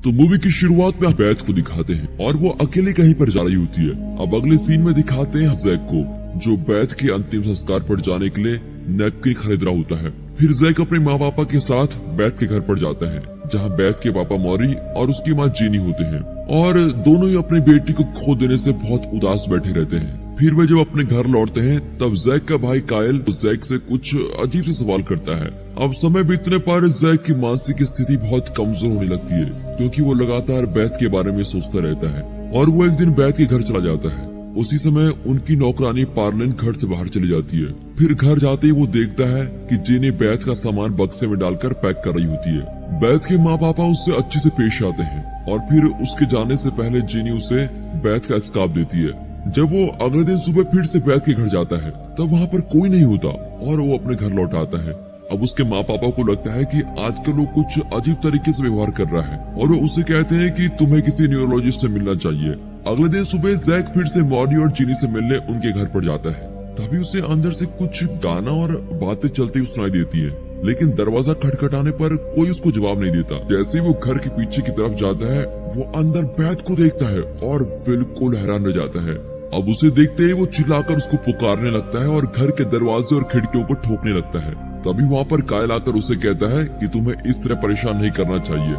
तो मूवी की शुरुआत में बैथ को दिखाते हैं और वो अकेले कहीं पर जा रही होती है। अब अगले सीन में दिखाते हैं जैक को, जो बैथ के अंतिम संस्कार पर जाने के लिए नैपकिन खरीद रहा होता है। फिर जैक अपने माँ पापा के साथ बैथ के घर पर जाता है, जहाँ बैथ के पापा मॉरी और उसकी माँ जेनी होते हैं और दोनों ही अपनी बेटी को खो देने से बहुत उदास बैठे रहते हैं। फिर वे जब अपने घर लौटते हैं तब जैक का भाई कायल जैक से कुछ अजीब से सवाल करता है। अब समय बीतने पर जैक की मानसिक स्थिति बहुत कमजोर होने लगती है, क्योंकि वो लगातार बैथ के बारे में सोचता रहता है और वो एक दिन बैथ के घर चला जाता है। उसी समय उनकी नौकरानी पार्लिन घर से बाहर चली जाती है। फिर घर जाते ही वो देखता है कि जेनी बैथ का सामान बक्से में डालकर पैक कर रही होती है। बैथ के माँ पापा उससे अच्छे से पेश आते हैं और फिर उसके जाने से पहले जेनी उसे बैथ का स्कार्फ देती है। जब वो अगले दिन सुबह फिर से बैथ के घर जाता है तब वहाँ पर कोई नहीं होता और वो अपने घर लौट आता है। अब उसके माँ पापा को लगता है कि आजकल वो कुछ अजीब तरीके से व्यवहार कर रहा है और वो उससे कहते हैं कि तुम्हें किसी न्यूरोलॉजिस्ट से मिलना चाहिए। अगले दिन सुबह जैक फिर से मॉरी और जीनी से मिलने उनके घर पर जाता है। तभी उसे अंदर से कुछ गाना और बातें चलती हुई सुनाई देती है, लेकिन दरवाजा खटखटाने पर कोई उसको जवाब नहीं देता। जैसे ही वो घर के पीछे की तरफ जाता है वो अंदर बैथ को देखता है और बिल्कुल हैरान रह जाता है। अब उसे देखते ही वो चिल्लाकर उसको पुकारने लगता है और घर के दरवाजे और खिड़कियों को ठोकने लगता है। तभी वहाँ पर कायल आकर उसे कहता है कि तुम्हें इस तरह परेशान नहीं करना चाहिए,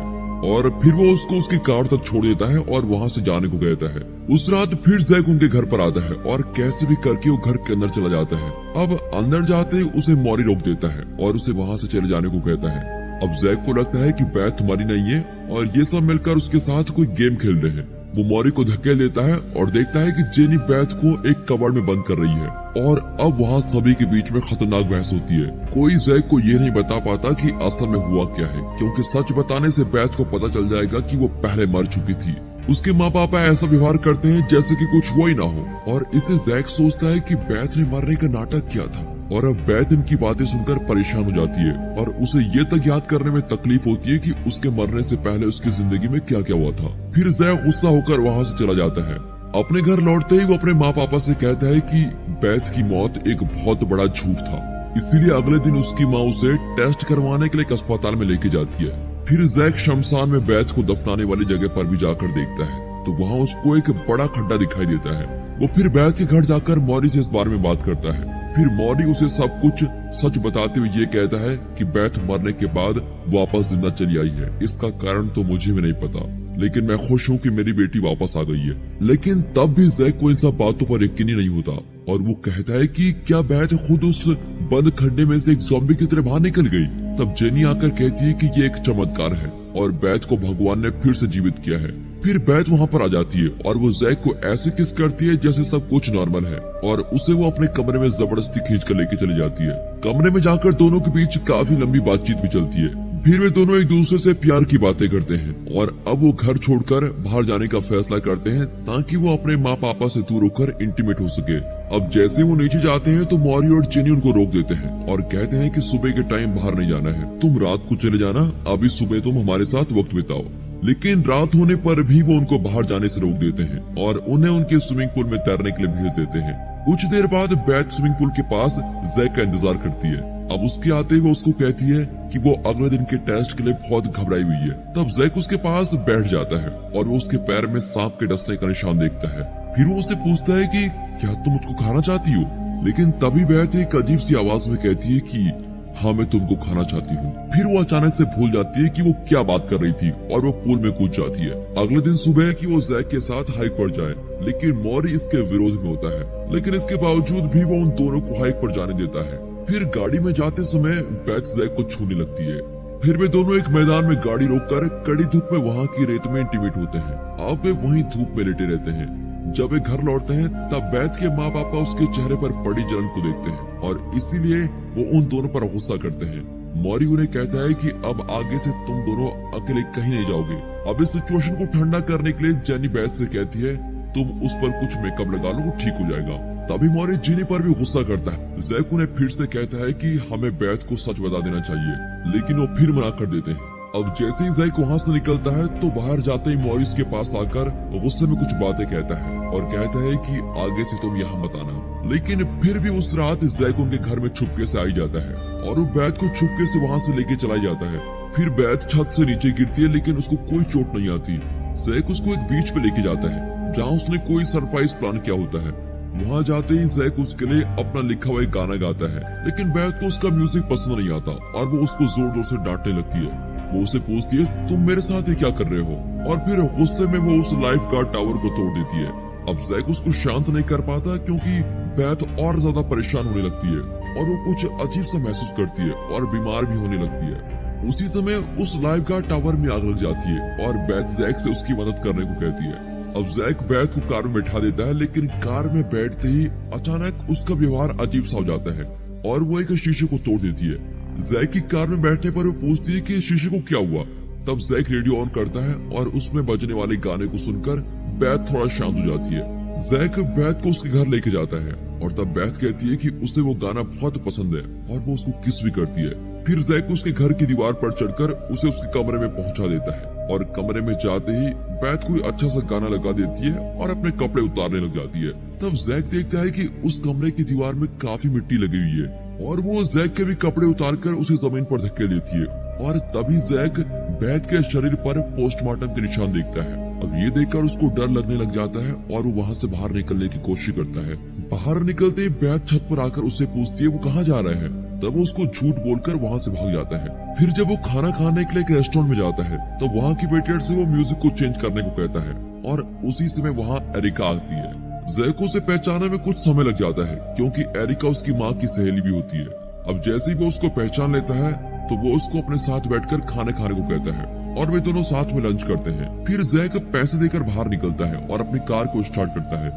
और फिर वो उसको उसकी कार तक छोड़ देता है और वहाँ से जाने को कहता है। उस रात फिर जैक उनके घर पर आता है और कैसे भी करके वो घर के अंदर चला जाता है। अब अंदर जाते ही उसे मॉरी रोक देता है और उसे वहाँ से चले जाने को कहता है। अब जैक को लगता है कि बैथ मरी नहीं है और ये सब मिलकर उसके साथ कोई गेम खेल रहे हैं। वो मॉरी को धकेल देता है और देखता है कि जेनी बैथ को एक कबर्ड में बंद कर रही है और अब वहाँ सभी के बीच में खतरनाक बहस होती है। कोई जैक को ये नहीं बता पाता कि असल में हुआ क्या है, क्योंकि सच बताने से बैथ को पता चल जाएगा कि वो पहले मर चुकी थी। उसके माँ पापा ऐसा व्यवहार करते हैं जैसे कि कुछ हुआ ही ना हो, और इससे जैक सोचता है कि बैथ ने मरने का नाटक किया था। और अब बैथ इनकी बातें सुनकर परेशान हो जाती है और उसे ये तक याद करने में तकलीफ होती है कि उसके मरने से पहले उसकी जिंदगी में क्या क्या हुआ था। फिर जैक गुस्सा होकर वहाँ से चला जाता है। अपने घर लौटते ही वो अपने माँ पापा से कहता है कि बैथ की मौत एक बहुत बड़ा झूठ था, इसीलिए अगले दिन उसकी माँ उसे टेस्ट करवाने के लिए एक अस्पताल में लेके जाती है। फिर जैक शमशान में बैथ को दफनाने वाली जगह पर भी जाकर देखता है तो वहाँ उसको एक बड़ा खड्डा दिखाई देता है। वो फिर बैथ के घर जाकर मॉरी से इस बारे में बात करता है। फिर मॉरी उसे सब कुछ सच बताते हुए ये कहता है कि बैथ मरने के बाद वापस जिंदा चली आई है। इसका कारण तो मुझे भी नहीं पता, लेकिन मैं खुश हूँ कि मेरी बेटी वापस आ गई है। लेकिन तब भी जैक को इन सब बातों पर यकीन ही नहीं होता और वो कहता है कि क्या बैथ खुद उस बंद खड्डे में से एक ज़ॉम्बी की तरह बाहर निकल गई। तब जेनी आकर कहती है कि ये एक चमत्कार है और बैथ को भगवान ने फिर से जीवित किया है। फिर बैथ वहाँ पर आ जाती है और वो जैक को ऐसे किस करती है जैसे सब कुछ नॉर्मल है और उसे वो अपने कमरे में जबरदस्ती खींच कर लेके चली जाती है। कमरे में जाकर दोनों के बीच काफी लंबी बातचीत भी चलती है। फिर वे दोनों एक दूसरे से प्यार की बातें करते हैं और अब वो घर छोड़कर बाहर जाने का फैसला करते हैं ताकि वो अपने माँ पापा से दूर होकर इंटीमेट हो सके। अब जैसे वो नीचे जाते हैं तो मॉरी और जेनी उनको रोक देते हैं और कहते हैं कि सुबह के टाइम बाहर नहीं जाना है, तुम रात को चले जाना, अभी सुबह तुम हमारे साथ वक्त बिताओ। लेकिन रात होने पर भी वो उनको बाहर जाने से रोक देते हैं और उन्हें उनके स्विमिंग पूल में तैरने के लिए भेज देते हैं। कुछ देर बाद बैथ स्विमिंग पूल के पास जैक का इंतजार करती है। अब उसके आते ही वो उसको कहती है कि वो अगले दिन के टेस्ट के लिए बहुत घबराई हुई है। तब जैक उसके पास बैठ जाता है और वो उसके पैर में सांप के डसने का निशान देखता है। फिर वो उससे पूछता है कि क्या तुम मुझको खाना चाहती हो, लेकिन तभी बैथ एक अजीब सी आवाज में कहती है कि हाँ मैं तुमको खाना चाहती हूँ। फिर वो अचानक से भूल जाती है कि वो क्या बात कर रही थी और वो पूल में कूद जाती है। अगले दिन सुबह कि वो जैक के साथ हाइक पर जाए, लेकिन मॉरी इसके विरोध में होता है, लेकिन इसके बावजूद भी वो उन दोनों को हाइक पर जाने देता है। फिर गाड़ी में जाते समय बैथ जैक को छूने लगती है। फिर वे दोनों एक मैदान में गाड़ी रोककर कड़ी धूप में वहाँ की रेत में इंटीमेट होते हैं। अब वे वहीं धूप में लेटे रहते हैं। जब वे घर लौटते हैं तब बैथ के माँ पापा उसके चेहरे पर पड़ी जलन को देखते हैं और इसीलिए वो उन दोनों पर गुस्सा करते हैं। मॉरी उन्हें कहता है कि अब आगे से तुम दोनों अकेले कहीं नहीं जाओगे। अब इस सिचुएशन को ठंडा करने के लिए जेनी बैथ से कहती है तुम उस पर कुछ मेकअप लगा लो, वो ठीक हो जाएगा। तभी मॉरी जेनी पर भी गुस्सा करता है। जैक उन्हें फिर से कहता है कि हमें बैथ को सच बता देना चाहिए, लेकिन वो फिर मना कर देते हैं। अब जैसे ही जैक वहाँ से निकलता है तो बाहर जाते ही मॉरिस के पास आकर गुस्से में कुछ बातें कहता है और कहता है कि आगे से तुम यहाँ मत आना। लेकिन फिर भी उस रात जैक उनके घर में छुपके से आ ही जाता है और वो बैथ को छुपके से वहाँ से लेके चला जाता है। फिर बैथ छत से नीचे गिरती है लेकिन उसको कोई चोट नहीं आती। जैक उसको एक बीच पे लेके जाता है जहाँ उसने कोई सरप्राइज प्लान किया होता है। वहाँ जाते ही जैक उसके लिए अपना लिखा हुआ एक गाना गाता है, लेकिन बैथ को उसका म्यूजिक पसंद नहीं आता और वो उसको जोर जोर से डांटने लगती है। वो उसे पूछती है तुम मेरे साथ ही क्या कर रहे हो, और फिर गुस्से में वो उस लाइफ गार्ड टावर को तोड़ देती है। अब जैक उसको शांत नहीं कर पाता क्योंकि बैथ और ज्यादा परेशान होने लगती है और वो कुछ अजीब सा महसूस करती है और बीमार भी होने लगती है। उसी समय उस लाइफ गार्ड टावर में आग लग जाती है और बैथ जैक से उसकी मदद करने को कहती है। अब जैक बैथ को कार में बैठा देता है, लेकिन कार में बैठते ही अचानक उसका व्यवहार अजीब सा हो जाता है और वो एक शीशे को तोड़ देती है। जैक की कार में बैठने पर वो पूछती है कि शीशे को क्या हुआ। तब जैक रेडियो ऑन करता है और उसमें बजने वाले गाने को सुनकर बैथ थोड़ा शांत हो जाती है। जैक बैथ को उसके घर लेके जाता है और तब बैथ कहती है कि उसे वो गाना बहुत पसंद है और वो उसको किस भी करती है। फिर जैक उसके घर की दीवार पर चढ़कर उसे उसके कमरे में पहुंचा देता है और कमरे में जाते ही बैथ कोई अच्छा सा गाना लगा देती है और अपने कपड़े उतारने लग जाती है। तब जैक देखता है कि उस कमरे की दीवार में काफी मिट्टी लगी हुई है और वो जैक के भी कपड़े उतारकर उसे जमीन पर धक्के देती है और तभी जैक बैथ के शरीर पर पोस्टमार्टम के निशान देखता है। अब ये देखकर उसको डर लगने लग जाता है और वो वहाँ से बाहर निकलने की कोशिश करता है। बाहर निकलते ही बैथ छत पर आकर उससे पूछती है वो कहाँ जा रहा है। तब वो उसको झूठ बोलकर वहाँ से भाग जाता है। फिर जब वो खाना खाने के लिए एक रेस्टोरेंट में जाता है तो वहाँ की वेटर से वो म्यूजिक को चेंज करने को कहता है और उसी समय वहाँ एरिका आती है। जैक को उसे पहचानने में कुछ समय लग जाता है क्योंकि एरिका उसकी माँ की सहेली भी होती है। अब जैसे ही वो उसको पहचान लेता है तो वो उसको अपने साथ बैठकर खाने खाने को कहता है और वे दोनों साथ में लंच करते हैं। फिर जैक पैसे देकर बाहर निकलता है और अपनी कार को स्टार्ट करता है,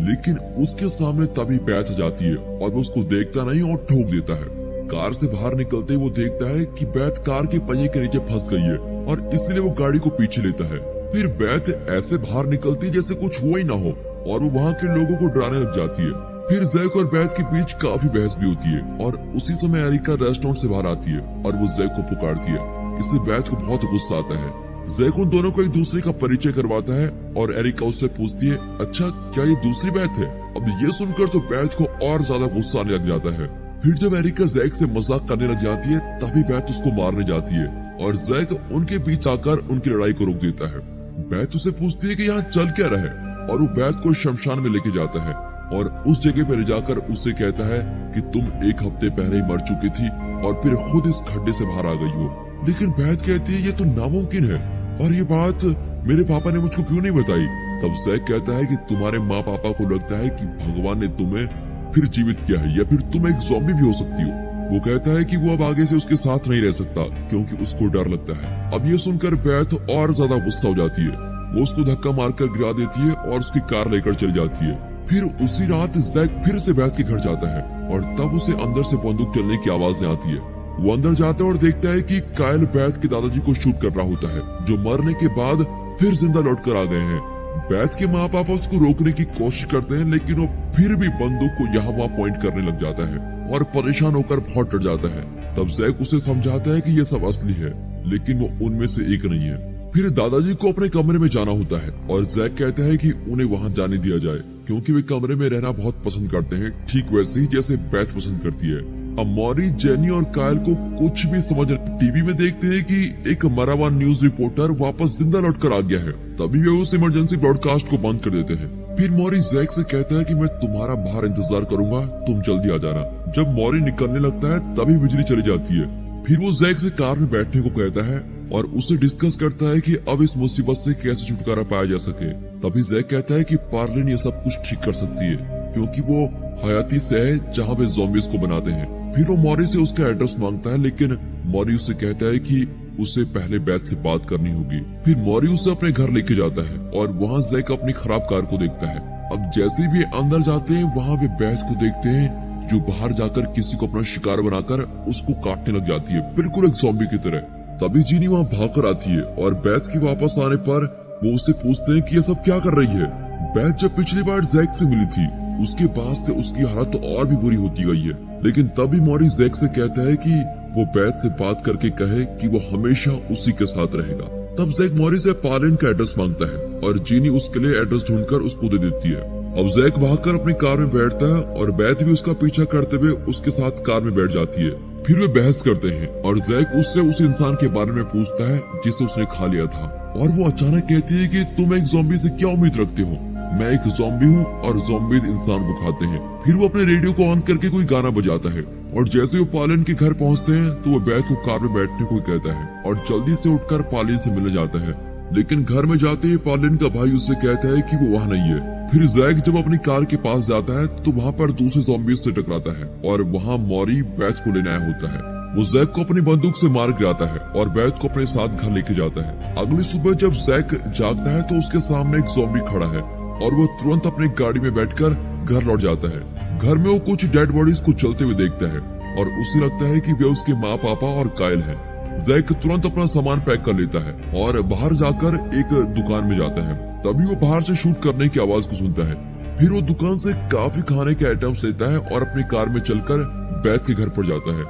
लेकिन उसके सामने तभी बैठ जाती है और वो उसको देखता नहीं और ठोक देता है। कार से बाहर निकलते ही वो देखता है कि बैथ कार के पहिए के नीचे फंस गई है और इसलिए वो गाड़ी को पीछे लेता है। फिर बैथ ऐसे बाहर निकलती है जैसे कुछ हुआ ही ना हो और वो वहाँ के लोगों को डराने लग जाती है। फिर जैक और बैथ के बीच काफी बहस भी होती है और उसी समय एरिका रेस्टोरेंट से बाहर आती है और वो जैक को पुकारती है। इससे बैथ को बहुत गुस्सा आता है। जैक उन दोनों को एक दूसरे का परिचय करवाता है और एरिका उससे पूछती है अच्छा क्या ये दूसरी बैथ है। अब ये सुनकर तो बैथ को और ज्यादा गुस्सा आने लग जाता है। फिर जब एरिका जैक से मजाक करने लग जाती है तभी बैथ उसको मारने जाती है और जैक उनके बीच आकर उनकी लड़ाई को रोक देता है। बैथ उसे पूछती है कि यहाँ चल क्या रहा है और वो बैथ को शमशान में लेके जाता है और उस जगह पर ले जाकर उससे कहता है कि तुम एक हफ्ते पहले ही मर चुकी थी और फिर खुद इस खड्डे से बाहर आ गई हो। लेकिन बैथ कहती है ये तो नामुमकिन है और ये बात मेरे पापा ने मुझको क्यों नहीं बताई। तब जैक कहता है कि तुम्हारे माँ पापा को लगता है कि भगवान ने तुम्हें फिर जीवित किया है या फिर तुम एक ज़ॉम्बी भी हो सकती हो। वो कहता है कि वो अब आगे से उसके साथ नहीं रह सकता क्योंकि उसको डर लगता है। अब ये सुनकर बैथ और ज्यादा गुस्सा हो जाती है। वो उसको धक्का मारकर गिरा देती है और उसकी कार लेकर चली जाती है। फिर उसी रात जैक फिर से बैथ के घर जाता है और तब उसे अंदर से बंदूक चलने की आवाजें आती है। वो अंदर जाता है और देखता है कि कायल बैथ के दादाजी को शूट कर रहा होता है जो मरने के बाद फिर जिंदा लौट कर आ गए हैं। बैथ के माँ पापा उसको रोकने की कोशिश करते हैं लेकिन वो फिर भी बंदूक को यहाँ वहाँ पॉइंट करने लग जाता है और परेशान होकर बहुत डर जाता है। तब जैक उसे समझाता है कि ये सब असली है लेकिन वो उनमें से एक नहीं है। फिर दादाजी को अपने कमरे में जाना होता है और जैक कहता है कि उन्हें वहाँ जाने दिया जाए क्योंकि वे कमरे में रहना बहुत पसंद करते हैं, ठीक वैसे ही जैसे बैथ पसंद करती है। अब मॉरी, जेनी और कायल को कुछ भी समझ टीवी में देखते हैं कि एक मरा हुआ न्यूज रिपोर्टर वापस जिंदा लौट कर आ गया है। तभी वे उस इमरजेंसी ब्रॉडकास्ट को बंद कर देते हैं। फिर मॉरी जैक से कहता है कि मैं तुम्हारा बाहर इंतजार करूंगा, तुम जल्दी आ जाना। जब मॉरी निकलने लगता है तभी बिजली चली जाती है। फिर वो जैक से कार में बैठने को कहता है और उससे डिस्कस करता है कि अब इस मुसीबत से कैसे छुटकारा पाया जा सके। तभी जैक कहता है कि पार्लिन ये सब कुछ ठीक कर सकती है क्योंकि वो हयाती से है जहाँ वे ज़ॉम्बीज़ को बनाते हैं। फिर वो मॉरी से उसका एड्रेस मांगता है लेकिन मॉरी उससे कहता है कि उसे पहले बैथ से बात करनी होगी। फिर मॉरी उसे अपने घर लेके जाता है और वहाँ जैक अपनी खराब कार को देखता है। अब जैसे ही वे अंदर जाते हैं वहाँ वे बैथ को देखते हैं जो बाहर जाकर किसी को अपना शिकार बनाकर उसको काटने लग जाती है, बिल्कुल एक ज़ॉम्बी की तरह। तभी जीनी वहाँ भागकर आती है और बैथ की वापस आने पर वो उससे पूछते हैं कि ये सब क्या कर रही है। बैथ जब पिछली बार जैक से मिली थी उसके बाद से उसकी हालत तो और भी बुरी होती गई है। लेकिन तभी मॉरी जैक से कहता है कि वो बैथ से बात करके कहे कि वो हमेशा उसी के साथ रहेगा। तब जैक मॉरी से पार्लिन का एड्रेस मांगता है और जीनी उसके लिए एड्रेस ढूंढकर उसको दे देती है। अब जैक भागकर अपनी कार में बैठता है और बैथ भी उसका पीछा करते हुए उसके साथ कार में बैठ जाती है। फिर वे बहस करते हैं और जैक उससे उस इंसान के बारे में पूछता है जिसे उसने खा लिया था, और वो अचानक कहती है कि तुम एक ज़ॉम्बी से क्या उम्मीद रखते हो, मैं एक ज़ॉम्बी हूँ और ज़ॉम्बीज इंसान को खाते हैं। फिर वो अपने रेडियो को ऑन करके कोई गाना बजाता है, और जैसे वो पालिन के घर पहुंचते हैं तो वो बैथ को कार में बैठने को कहता है और जल्दी से उठकर पालिन से मिलने जाता है। लेकिन घर में जाते ही पालिन का भाई उससे कहता है कि वो वहाँ नहीं है। फिर जैक जब अपनी कार के पास जाता है तो वहाँ पर दूसरे ज़ॉम्बीज से टकराता है और वहाँ मॉरी बैथ को लेने आया होता है। वो जैक को अपनी बंदूक से मार गिराता है और बैथ को अपने साथ घर लेके जाता है। अगली सुबह जब जैक जागता है तो उसके सामने एक ज़ॉम्बी खड़ा है और वो तुरंत अपनी गाड़ी में बैठकर घर लौट जाता है। घर में वो कुछ डेड बॉडीज को चलते हुए देखता है और उसे लगता है कि वे उसके माँ पापा और कायल हैं। जैक तुरंत अपना सामान पैक कर लेता है और बाहर जाकर एक दुकान में जाता है। तभी वो बाहर से शूट करने की आवाज को सुनता है। फिर वो दुकान से काफी खाने के आइटम्स लेता है और अपनी कार में चलकर बैथ के घर पर जाता है।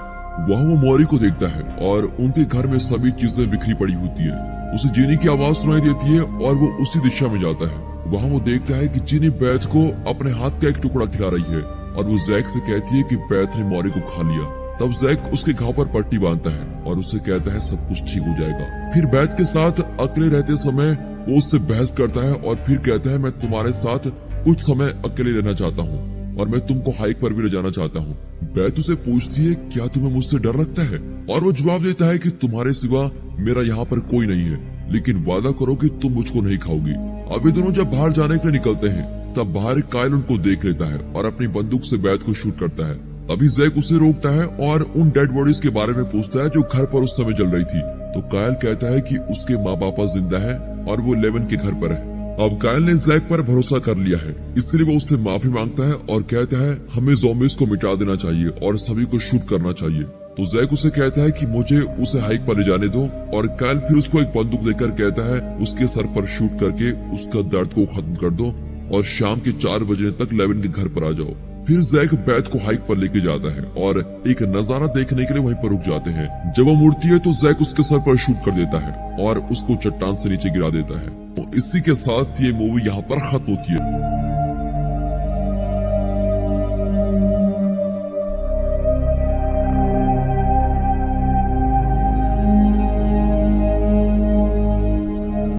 वहाँ वो मौरी को देखता है और उनके घर में सभी चीजें बिखरी पड़ी होती है। उसे जीनी की आवाज सुनाई देती है और वो उसी दिशा में जाता है। वहाँ वो देखता है कि जीनी बैथ को अपने हाथ का एक टुकड़ा खिला रही है और वो जैक से कहती है कि बैथ ने मौरी को खा लिया। तब जैक उसके घाव पर पट्टी बांधता है और उससे कहता है सब कुछ ठीक हो जाएगा। फिर बैथ के साथ अकेले रहते समय वो उससे बहस करता है और फिर कहता है मैं तुम्हारे साथ कुछ समय अकेले रहना चाहता हूँ और मैं तुमको हाइक पर भी ले जाना चाहता हूँ। बैथ उसे पूछती है क्या तुम्हें मुझसे डर लगता है, और वो जवाब देता है कि तुम्हारे सिवा मेरा यहाँ पर कोई नहीं है, लेकिन वादा करो कि तुम मुझको नहीं खाओगी। अभी दोनों जब बाहर जाने के लिए निकलते हैं तब बाहर कायल उनको देख लेता है और अपनी बंदूक से बैथ को शूट करता है। तभी जैक उसे रोकता है और उन डेड बॉडीज के बारे में पूछता है जो घर पर उस समय जल रही थी। तो कायल कहता है कि उसके माँ बाप जिंदा है और वो लेवन के घर पर है। अब कायल ने जैक पर भरोसा कर लिया है, इसलिए वो उससे माफी मांगता है और कहता है हमें ज़ॉम्बीज को मिटा देना चाहिए और सभी को शूट करना चाहिए। तो जैक उसे कहता है कि मुझे उसे हाइक पर ले जाने दो, और कायल फिर उसको एक बंदूक देकर कहता है उसके सर पर शूट करके उसका दर्द को खत्म कर दो और शाम के 4 बजे तक लेवन के घर पर आ जाओ। फिर जैक बैथ को हाइक पर लेके जाता है और एक नजारा देखने के लिए वहीं पर रुक जाते हैं। जब वो मुड़ती है तो जैक उसके सर पर शूट कर देता है और उसको चट्टान से नीचे गिरा देता है। तो इसी के साथ ये मूवी यहाँ पर खत्म होती है।